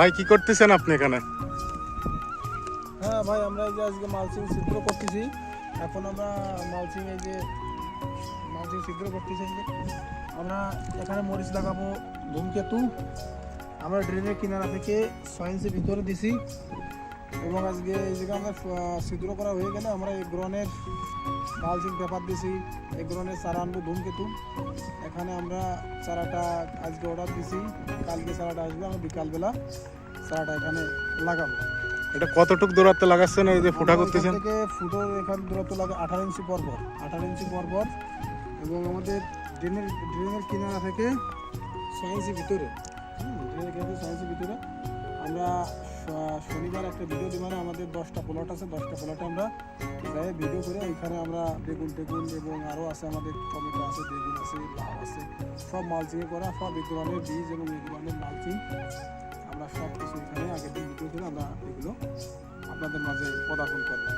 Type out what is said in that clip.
ভাই কি করতেছেন আপনি এখানে? হ্যাঁ ভাই, আমরা এই যে আজকে মালচিং ছিদ্র করতেছি। এখন আমরা মালচিং ছিদ্র করতেছি। আমরা এখানে মরিচ লাগাবো ধূমকেতু। আমরা ড্রেনের কিনারা থেকে 6 ইঞ্চি ভিতরে দিছি এবং আজকে এই জায়গায় আমরা ছিদ্র করা হয়ে গেলে আমরা এই গ্রনের মালচিং পেপার দিছি। এই গ্রনের চারা আনবো ধূমকেতু। এখানে আমরা চারাটা আজকে অর্ডার দিছি, কালকে চারাটা আসবে। আমরা বিকালবেলা চারাটা এখানে লাগাবো। এটা কতটুক দূরত্বে লাগাচ্ছেন এই যে ফুটা করতেছেন? থেকে ফুটোর এখানে দূরত্ব লাগে 18 ইঞ্চি পর পর, 18 ইঞ্চি পর পর। এবং আমাদের ড্রেনের কিনারা থেকে 6 ইঞ্চি ভিতরে, ড্রেনের কিনারা 6 ইঞ্চি ভিতরে আমরা শনিবার একটা ভিডিও দিব। আমাদের 10টা প্লট আছে, 10টা প্লটে আমরা যাই ভিডিও করে এখানে আমরা বেগুন এবং আরও আছে, আমাদের টমেটো আছে, বেগুন আছে, লাউ আছে, সব মালচিংয়ে করা, সব এই ধরনের বীজ এবং এই ধরনের মালচিং আমরা সব কিছু এখানে আগের দিন ভিডিও করে আমরা এগুলো আপনাদের মাঝে পদার্পণ করলাম।